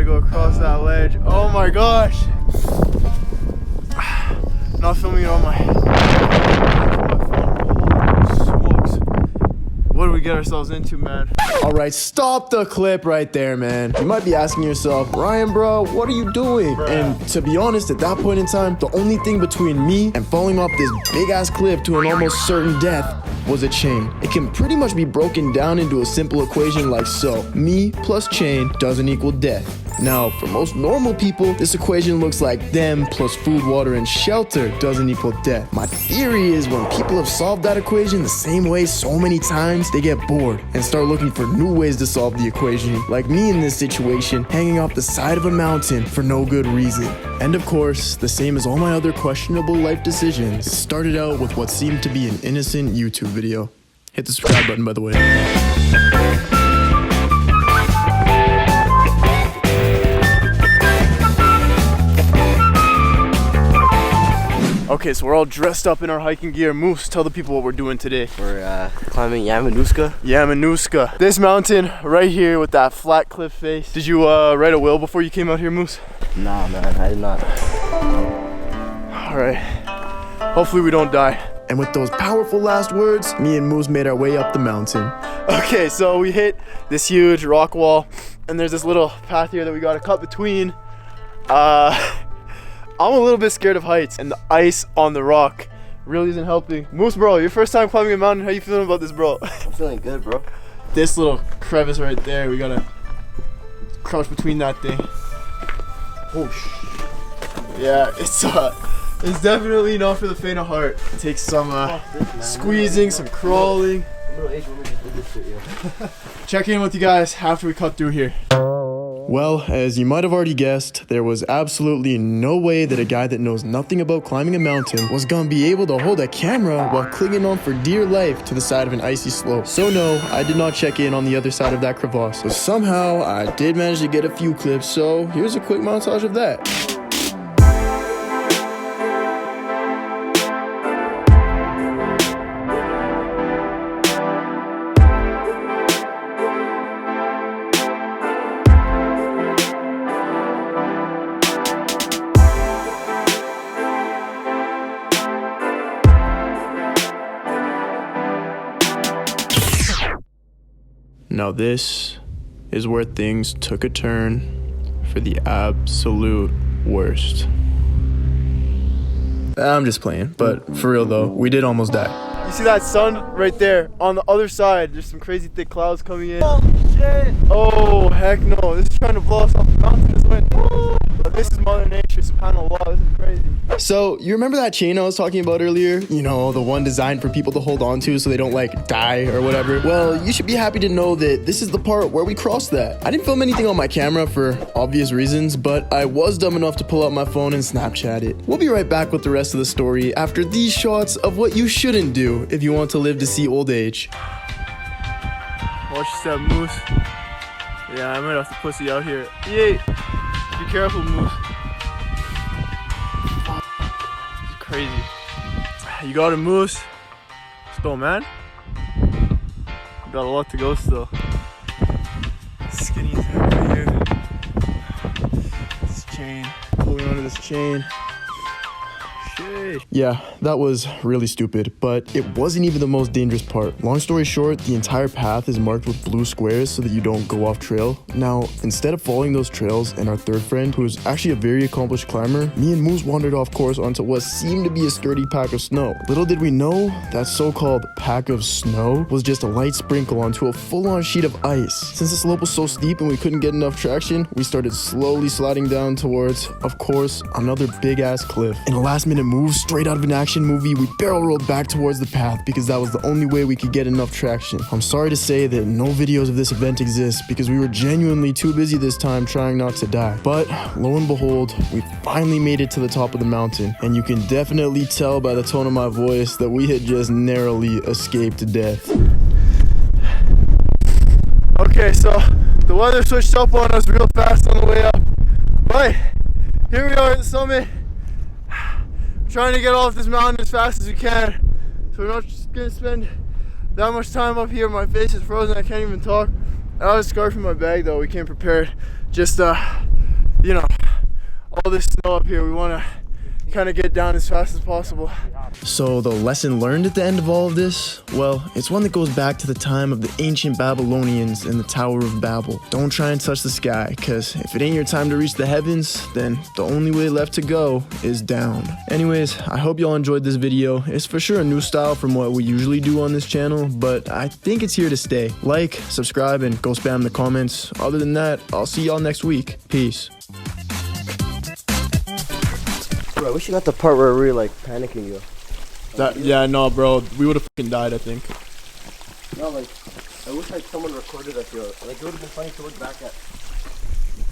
go across that ledge. Oh my gosh. Not filming it on my smokes. What do we get ourselves into, man? All right, stop the clip right there, man. You might be asking yourself, Ryan, bro, what are you doing? Bruh. And to be honest, at that point in time, the only thing between me and falling off this big ass cliff to an almost certain death was a chain. It can pretty much be broken down into a simple equation like so. Me plus chain doesn't equal death. Now, for most normal people, this equation looks like them plus food, water, and shelter doesn't equal death. My theory is when people have solved that equation the same way so many times, they get bored and start looking for new ways to solve the equation. Like me in this situation, hanging off the side of a mountain for no good reason. And of course, the same as all my other questionable life decisions, it started out with what seemed to be an innocent YouTube video. Hit the subscribe button, by the way. Okay, so we're all dressed up in our hiking gear. Moose, tell the people what we're doing today. We're climbing Yamnuska. Yamnuska. This mountain right here with that flat cliff face. Did you write a will before you came out here, Moose? Nah, man, I did not. All right. Hopefully we don't die. And with those powerful last words, me and Moose made our way up the mountain. Okay, so we hit this huge rock wall, and there's this little path here that we gotta cut between. I'm a little bit scared of heights, and the ice on the rock really isn't helping. Moose, bro, your first time climbing a mountain, how you feeling about this, bro? I'm feeling good, bro. This little crevice right there, we gotta crouch between that thing. Oh, yeah, it's definitely not for the faint of heart. It takes some squeezing, some crawling. Check in with you guys after we cut through here. Well, as you might have already guessed, there was absolutely no way that a guy that knows nothing about climbing a mountain was gonna be able to hold a camera while clinging on for dear life to the side of an icy slope. So no, I did not check in on the other side of that crevasse. But somehow, I did manage to get a few clips, so here's a quick montage of that. Now this is where things took a turn for the absolute worst. I'm just playing, but for real though, we did almost die. You see that sun right there? On the other side, there's some crazy thick clouds coming in. Oh shit! Oh heck no, this is trying to blow us off the mountain this way. But this is Mother Nature, subhanAllah, this is crazy. So, you remember that chain I was talking about earlier? You know, the one designed for people to hold on to so they don't like die or whatever? Well, you should be happy to know that this is the part where we crossed that. I didn't film anything on my camera for obvious reasons, but I was dumb enough to pull out my phone and Snapchat it. We'll be right back with the rest of the story after these shots of what you shouldn't do if you want to live to see old age. Watch your step, Moose. Yeah, I might have to pussy out here. Yay! Be careful, Moose. It's crazy. You got it, Moose. Let's go, man. You got a lot to go still. Skinny's over here. This chain. Pulling onto this chain. Yeah, that was really stupid, but it wasn't even the most dangerous part. Long story short, the entire path is marked with blue squares so that you don't go off trail. Now, instead of following those trails and our third friend, who is actually a very accomplished climber, me and Moose wandered off course onto what seemed to be a sturdy pack of snow. Little did we know, that so-called pack of snow was just a light sprinkle onto a full-on sheet of ice. Since the slope was so steep and we couldn't get enough traction, we started slowly sliding down towards, of course, another big-ass cliff. In a last-minute move, straight out of an action movie, we barrel rolled back towards the path because that was the only way we could get enough traction. I'm sorry to say that no videos of this event exist because we were genuinely too busy this time trying not to die. But lo and behold, we finally made it to the top of the mountain, and you can definitely tell by the tone of my voice that we had just narrowly escaped death. Okay, so the weather switched up on us real fast on the way up, but here we are at the summit. Trying to get off this mountain as fast as we can, so we're not just gonna spend that much time up here. My face is frozen, I can't even talk. I have a scarf in my bag though, we came prepared. Just you know, all this snow up here. We want to kind of get down as fast as possible. So the lesson learned at the end of all of this? Well, it's one that goes back to the time of the ancient Babylonians and the Tower of Babel. Don't try and touch the sky, cause if it ain't your time to reach the heavens, then the only way left to go is down. Anyways, I hope y'all enjoyed this video. It's for sure a new style from what we usually do on this channel, but I think it's here to stay. Like, subscribe, and go spam the comments. Other than that, I'll see y'all next week. Peace. Bro, I wish you got the part where we were like panicking you. Yeah, no, bro. We would have fucking died, I think. No, like, I wish like someone recorded us, yo. Like, it would have been funny to look back at.